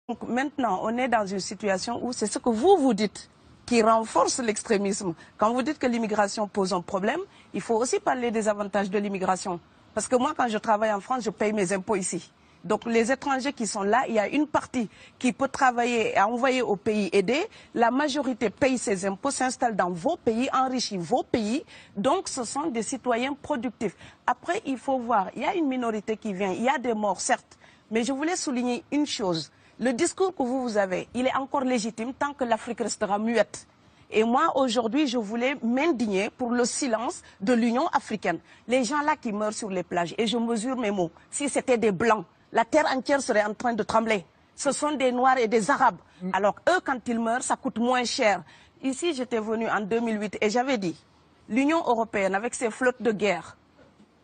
Donc maintenant, on est dans une situation où c'est ce que vous dites qui renforce l'extrémisme. Quand vous dites que l'immigration pose un problème, il faut aussi parler des avantages de l'immigration. Parce que moi, quand je travaille en France, je paye mes impôts ici. Donc les étrangers qui sont là, il y a une partie qui peut travailler et envoyer au pays aider. La majorité paye ses impôts, s'installe dans vos pays, enrichit vos pays. Donc ce sont des citoyens productifs. Après, il faut voir, il y a une minorité qui vient, il y a des morts, certes. Mais je voulais souligner une chose. Le discours que vous avez, il est encore légitime tant que l'Afrique restera muette. Et moi, aujourd'hui, je voulais m'indigner pour le silence de l'Union africaine. Les gens là qui meurent sur les plages, et je mesure mes mots, si c'était des Blancs, la terre entière serait en train de trembler. Ce sont des Noirs et des Arabes. Alors eux, quand ils meurent, ça coûte moins cher. Ici, j'étais venu en 2008 et j'avais dit, l'Union européenne, avec ses flottes de guerre,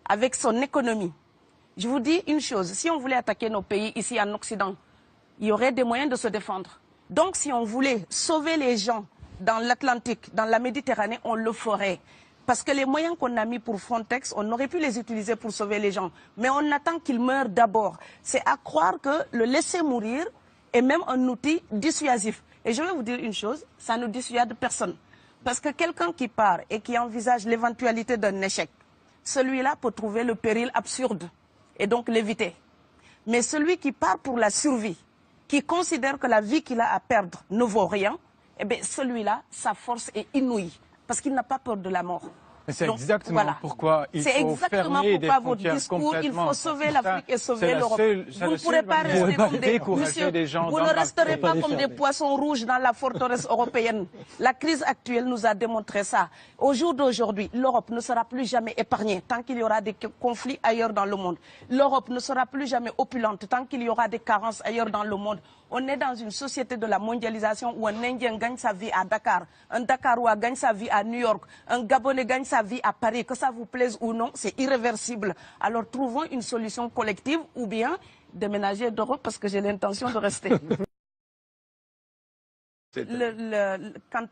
avec son économie, je vous dis une chose, si on voulait attaquer nos pays ici en Occident, il y aurait des moyens de se défendre. Donc si on voulait sauver les gens dans l'Atlantique, dans la Méditerranée, on le ferait. Parce que les moyens qu'on a mis pour Frontex, on aurait pu les utiliser pour sauver les gens. Mais on attend qu'ils meurent d'abord. C'est à croire que le laisser mourir est même un outil dissuasif. Et je vais vous dire une chose, ça ne dissuade personne. Parce que quelqu'un qui part et qui envisage l'éventualité d'un échec, celui-là peut trouver le péril absurde et donc l'éviter. Mais celui qui part pour la survie, qui considère que la vie qu'il a à perdre ne vaut rien, eh bien celui-là, sa force est inouïe, parce qu'il n'a pas peur de la mort. C'est exactement pourquoi il faut fermer des frontières complètement. Il faut sauver l'Afrique et sauver l'Europe. Vous ne pourrez pas rester comme vous ne resterez pas comme des poissons rouges dans la forteresse européenne. La crise actuelle nous a démontré ça. Au jour d'aujourd'hui, l'Europe ne sera plus jamais épargnée tant qu'il y aura des conflits ailleurs dans le monde. L'Europe ne sera plus jamais opulente tant qu'il y aura des carences ailleurs dans le monde. On est dans une société de la mondialisation où un Indien gagne sa vie à Dakar, un Dakarois gagne sa vie à New York, un Gabonais gagne sa vie à Paris. Que ça vous plaise ou non, c'est irréversible. Alors trouvons une solution collective ou bien déménager d'Europe parce que j'ai l'intention de rester. Quand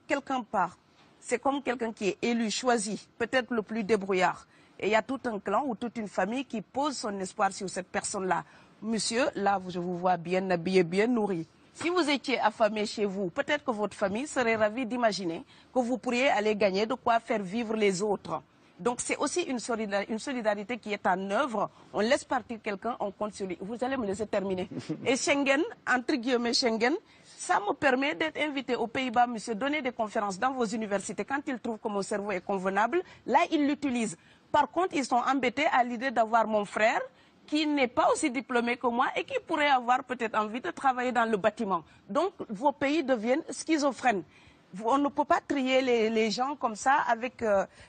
quelqu'un part, c'est comme quelqu'un qui est élu, choisi, peut-être le plus débrouillard. Et il y a tout un clan ou toute une famille qui pose son espoir sur cette personne-là. Monsieur, là, je vous vois bien habillé, bien nourri. Si vous étiez affamé chez vous, peut-être que votre famille serait ravie d'imaginer que vous pourriez aller gagner de quoi faire vivre les autres. Donc c'est aussi une solidarité qui est en œuvre. On laisse partir quelqu'un, on compte sur lui. Vous allez me laisser terminer. Et Schengen, entre guillemets Schengen, ça me permet d'être invité aux Pays-Bas, monsieur, donner des conférences dans vos universités. Quand ils trouvent que mon cerveau est convenable, là, ils l'utilisent. Par contre, ils sont embêtés à l'idée d'avoir mon frère, qui n'est pas aussi diplômé que moi et qui pourrait avoir peut-être envie de travailler dans le bâtiment. Donc, vos pays deviennent schizophrènes. On ne peut pas trier les gens comme ça avec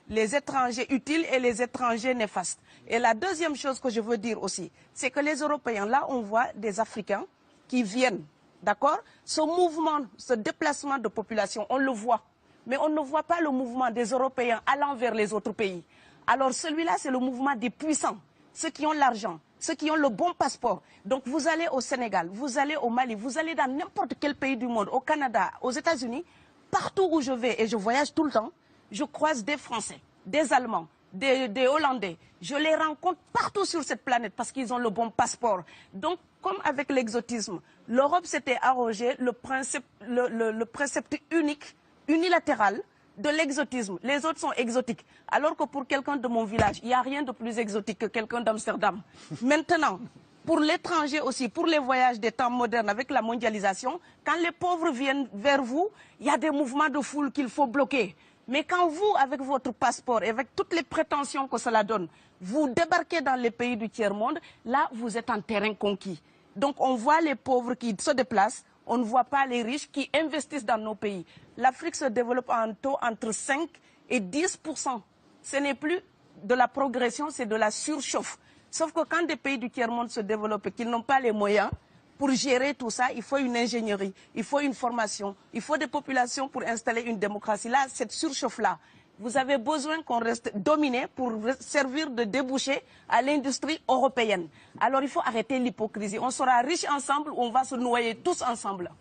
les étrangers utiles et les étrangers néfastes. Et la deuxième chose que je veux dire aussi, c'est que les Européens, là, on voit des Africains qui viennent, d'accord? Ce mouvement, ce déplacement de population, on le voit. Mais on ne voit pas le mouvement des Européens allant vers les autres pays. Alors celui-là, c'est le mouvement des puissants, ceux qui ont l'argent, ceux qui ont le bon passeport. Donc vous allez au Sénégal, vous allez au Mali, vous allez dans n'importe quel pays du monde, au Canada, aux États-Unis, partout où je vais, et je voyage tout le temps, je croise des Français, des Allemands, des Hollandais. Je les rencontre partout sur cette planète parce qu'ils ont le bon passeport. Donc, comme avec l'exotisme, l'Europe s'était arrogé le précepte unique, unilatéral, de l'exotisme. Les autres sont exotiques. Alors que pour quelqu'un de mon village, il n'y a rien de plus exotique que quelqu'un d'Amsterdam. Maintenant, pour l'étranger aussi, pour les voyages des temps modernes avec la mondialisation, quand les pauvres viennent vers vous, il y a des mouvements de foule qu'il faut bloquer. Mais quand vous, avec votre passeport et avec toutes les prétentions que cela donne, vous débarquez dans les pays du tiers-monde, là, vous êtes en terrain conquis. Donc, on voit les pauvres qui se déplacent, on ne voit pas les riches qui investissent dans nos pays. L'Afrique se développe en taux entre 5 et 10%. Ce n'est plus de la progression, c'est de la surchauffe. Sauf que quand des pays du tiers-monde se développent et qu'ils n'ont pas les moyens pour gérer tout ça, il faut une ingénierie, il faut une formation, il faut des populations pour installer une démocratie. Là, cette surchauffe-là, vous avez besoin qu'on reste dominé pour servir de débouché à l'industrie européenne. Alors il faut arrêter l'hypocrisie. On sera riches ensemble ou on va se noyer tous ensemble.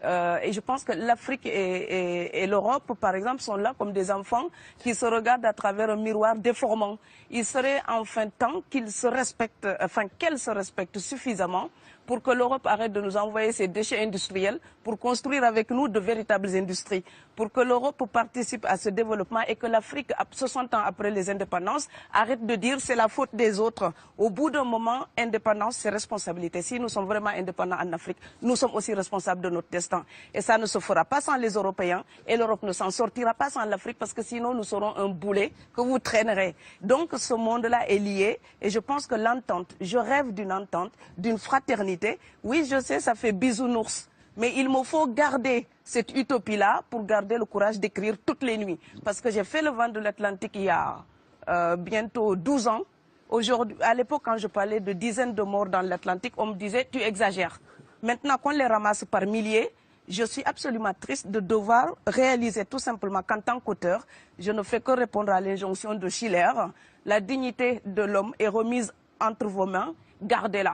Et je pense que l'Afrique et l'Europe, par exemple, sont là comme des enfants qui se regardent à travers un miroir déformant. Il serait enfin temps qu'ils se respectent, enfin qu'elles se respectent suffisamment pour que l'Europe arrête de nous envoyer ses déchets industriels pour construire avec nous de véritables industries, pour que l'Europe participe à ce développement et que l'Afrique, 60 ans après les indépendances, arrête de dire c'est la faute des autres. Au bout d'un moment, indépendance, c'est responsabilité. Si nous sommes vraiment indépendants en Afrique, nous sommes aussi responsables de notre destin. Et ça ne se fera pas sans les Européens et l'Europe ne s'en sortira pas sans l'Afrique parce que sinon nous serons un boulet que vous traînerez. Donc ce monde-là est lié et je pense que l'entente, je rêve d'une entente, d'une fraternité. Oui, je sais, ça fait bisounours. Mais il me faut garder cette utopie-là pour garder le courage d'écrire toutes les nuits. Parce que j'ai fait le vent de l'Atlantique il y a bientôt 12 ans. Aujourd'hui, à l'époque, quand je parlais de dizaines de morts dans l'Atlantique, on me disait « tu exagères ». Maintenant qu'on les ramasse par milliers, je suis absolument triste de devoir réaliser tout simplement qu'en tant qu'auteur, je ne fais que répondre à l'injonction de Schiller. La dignité de l'homme est remise entre vos mains, gardez-la.